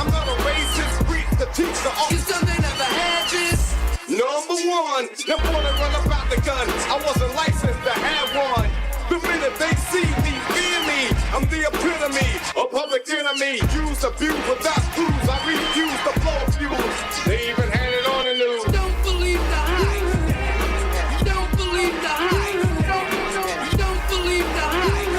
I'm not a racist, preach the teacher. You still they never had this. Number one, them wanna run about the gun. I wasn't licensed to have one. The minute they see me, fear me. I'm the epitome, a public enemy. Use, abuse, without clues. I refuse to blow fuse. They even had it on the news. Don't believe the hype. Don't believe the hype. Don't believe the hype.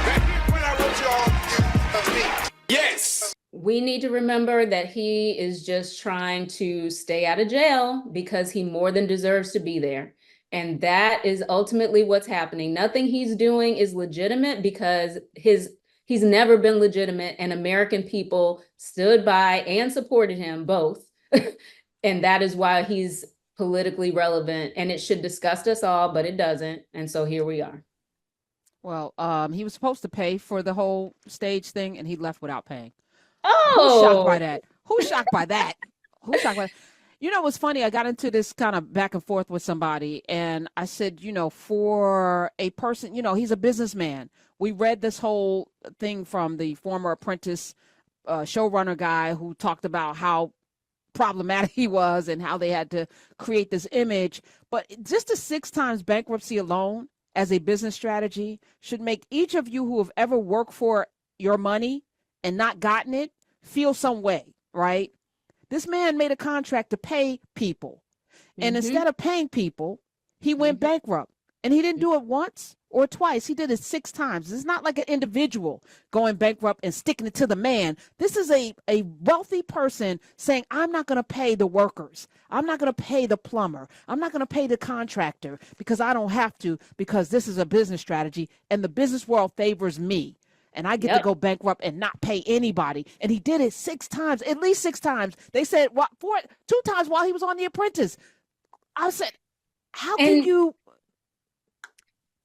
Back when I wrote y'all, yes. We need to remember that he is just trying to stay out of jail because he more than deserves to be there. And that is ultimately what's happening. Nothing he's doing is legitimate because he's never been legitimate, and American people stood by and supported him both. And that is why he's politically relevant, and it should disgust us all, but it doesn't. And so here we are. Well, he was supposed to pay for the whole stage thing, and he left without paying. Oh, who's shocked by that? Who's shocked by that? Who's shocked by that? You know, what's funny? I got into this kind of back and forth with somebody, and I said, you know, for a person, you know, he's a businessman. We read this whole thing from the former Apprentice showrunner guy who talked about how problematic he was and how they had to create this image. But just the 6 times bankruptcy alone as a business strategy should make each of you who have ever worked for your money and not gotten it feel some way, right? This man made a contract to pay people. And instead of paying people, he went bankrupt. And he didn't do it once or twice. He did it 6 times. It's not like an individual going bankrupt and sticking it to the man. This is a wealthy person saying, I'm not going to pay the workers. I'm not going to pay the plumber. I'm not going to pay the contractor because I don't have to, because this is a business strategy and the business world favors me. And I get to go bankrupt and not pay anybody. And he did it 6 times, at least 6 times. They said, what, 2 times while he was on The Apprentice. I said, how can you?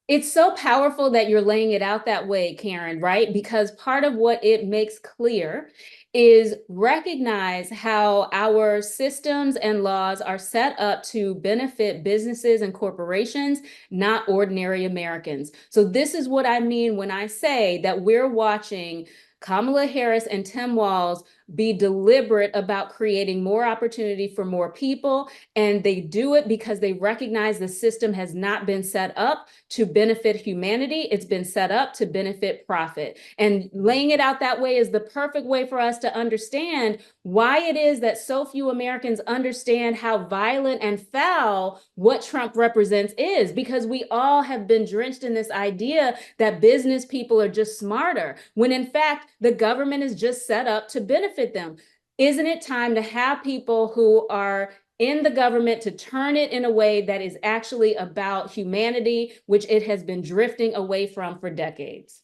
It's so powerful that you're laying it out that way, Karen, right? Because part of what it makes clear is recognize how our systems and laws are set up to benefit businesses and corporations, not ordinary Americans. So this is what I mean when I say that we're watching Kamala Harris and Tim Walz be deliberate about creating more opportunity for more people. And they do it because they recognize the system has not been set up to benefit humanity. It's been set up to benefit profit. And laying it out that way is the perfect way for us to understand why it is that so few Americans understand how violent and foul what Trump represents is, because we all have been drenched in this idea that business people are just smarter, when in fact, the government is just set up to benefit them. Isn't it time to have people who are in the government to turn it in a way that is actually about humanity, which it has been drifting away from for decades?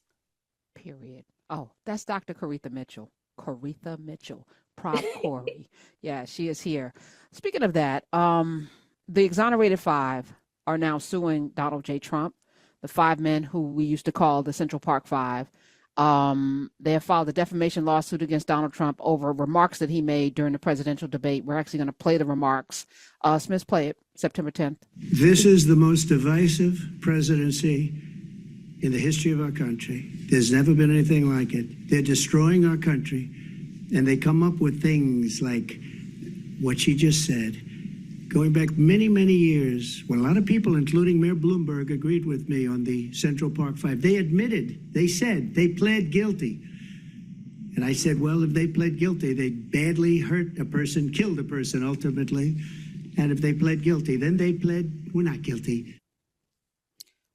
Period. Oh, that's Dr. Coretha Mitchell. Coretha Mitchell, Prof. Corey. Yeah, she is here. Speaking of that, the Exonerated 5 are now suing Donald J. Trump, the 5 men who we used to call the Central Park 5. They have filed a defamation lawsuit against Donald Trump over remarks that he made during the presidential debate. We're actually going to play the remarks. Smith, play it, September 10th. This is the most divisive presidency in the history of our country. There's never been anything like it. They're destroying our country, and they come up with things like what she just said. Going back many, many years, when a lot of people, including Mayor Bloomberg, agreed with me on the Central Park 5, they admitted, they said, they pled guilty. And I said, well, if they pled guilty, they badly hurt a person, killed a person ultimately. And if they pled guilty, then they pled, we're not guilty.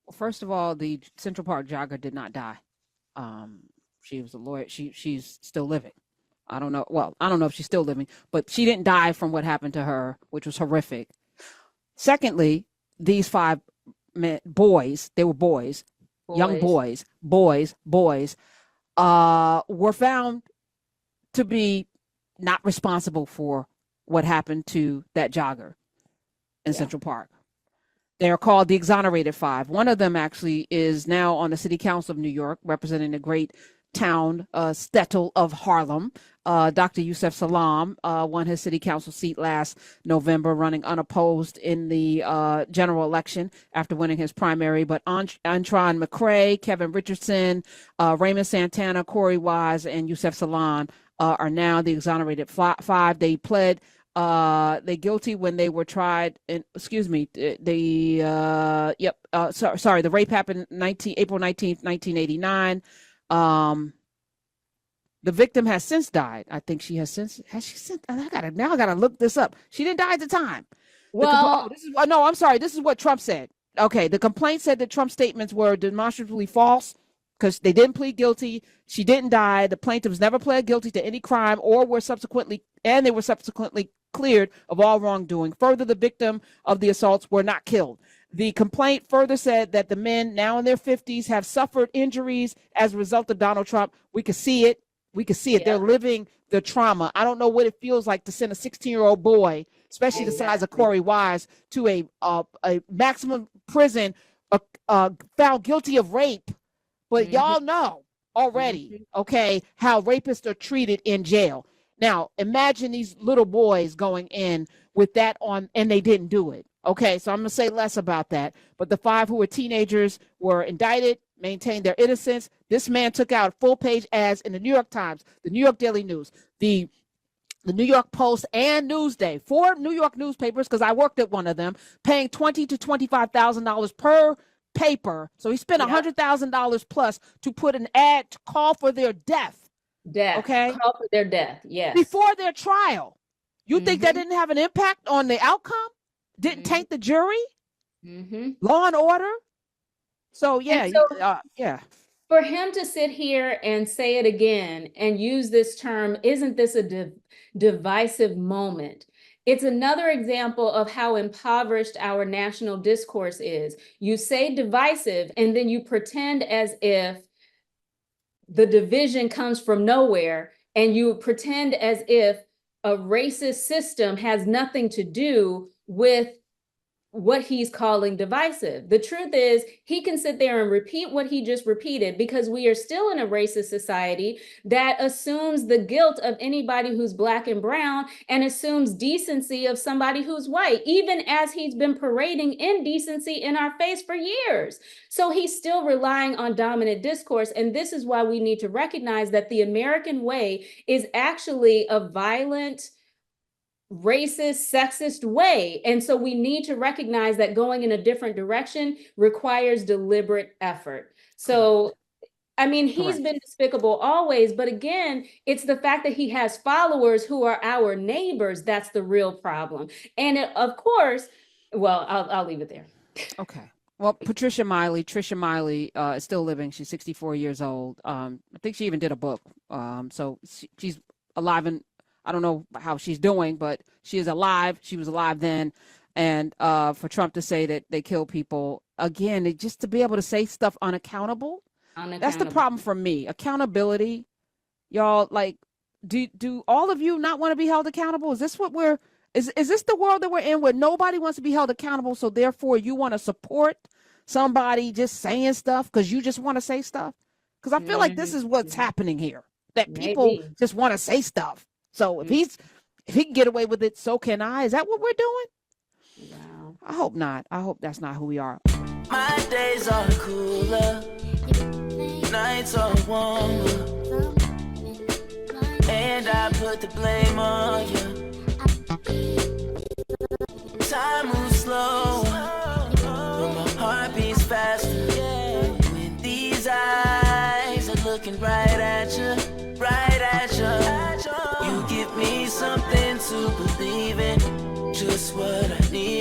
Well, first of all, the Central Park jogger did not die. She was a lawyer. She's still living. I don't know. Well, I don't know if she's still living, but she didn't die from what happened to her, which was horrific. Secondly, these 5 boys, they were boys, young boys, were found to be not responsible for what happened to that jogger in Central Park. They are called the Exonerated 5. One of them actually is now on the City Council of New York, representing the great town, shtetl of Harlem. Dr. Yusef Salaam won his city council seat last November, running unopposed in the general election after winning his primary. But Antron McCray, Kevin Richardson, Raymond Santana, Corey Wise, and Yusef Salaam are now the exonerated five. They pled they guilty when they were tried. And the rape happened April 19th, 1989. The victim has since died. I think she has since. Has she since? I gotta look this up. She didn't die at the time. Well, I'm sorry. This is what Trump said. Okay, the complaint said that Trump's statements were demonstrably false because they didn't plead guilty. She didn't die. The plaintiffs never pled guilty to any crime or were subsequently cleared of all wrongdoing. Further, the victim of the assaults were not killed. The complaint further said that the men, now in their 50s, have suffered injuries as a result of Donald Trump. We could see it. Yeah. They're living the trauma. I don't know what it feels like to send a 16-year-old boy, especially the size of Corey Wise, to a maximum prison, found guilty of rape. But y'all know already, okay, how rapists are treated in jail. Now, imagine these little boys going in with that on, and they didn't do it. Okay, so I'm going to say less about that. But the 5 who were teenagers were indicted, maintained their innocence. This man took out full-page ads in the New York Times, the New York Daily News, the New York Post, and Newsday. 4 New York newspapers, because I worked at one of them, paying $20,000 to $25,000 per paper. So he spent $100,000 plus to put an ad to call for their death. Okay, call for their death. Yes, before their trial. You think that didn't have an impact on the outcome? Didn't taint the jury? Law and order. So for him to sit here and say it again and use this term, isn't this a divisive moment? It's another example of how impoverished our national discourse is. You say divisive, and then you pretend as if the division comes from nowhere, and you pretend as if a racist system has nothing to do with what he's calling divisive. The truth is, he can sit there and repeat what he just repeated, because we are still in a racist society that assumes the guilt of anybody who's Black and brown and assumes decency of somebody who's white, even as he's been parading indecency in our face for years. So he's still relying on dominant discourse. And this is why we need to recognize that the American way is actually a violent, racist, sexist way. And so we need to recognize that going in a different direction requires deliberate effort. So, I mean, he's been despicable always, but again, it's the fact that he has followers who are our neighbors. That's the real problem. And of course, well, I'll leave it there. Okay. Well, Trisha Miley is still living. She's 64 years old. I think she even did a book. So she's alive, and I don't know how she's doing, but she is alive. She was alive then. And for Trump to say that they kill people, again, just to be able to say stuff unaccountable. That's the problem for me. Accountability. Y'all, like, do all of you not want to be held accountable? Is this what is this the world that we're in, where nobody wants to be held accountable, so therefore you want to support somebody just saying stuff because you just want to say stuff? Because I feel like this is what's happening here, that people just want to say stuff. So if he can get away with it, so can I. Is that what we're doing? Wow. I hope not. I hope that's not who we are. My days are cooler, nights are warmer, and I put the blame on you. Time moves slow, but my heart beats faster. When these eyes are looking right at you, right at you. You give me something to believe in, just what I need.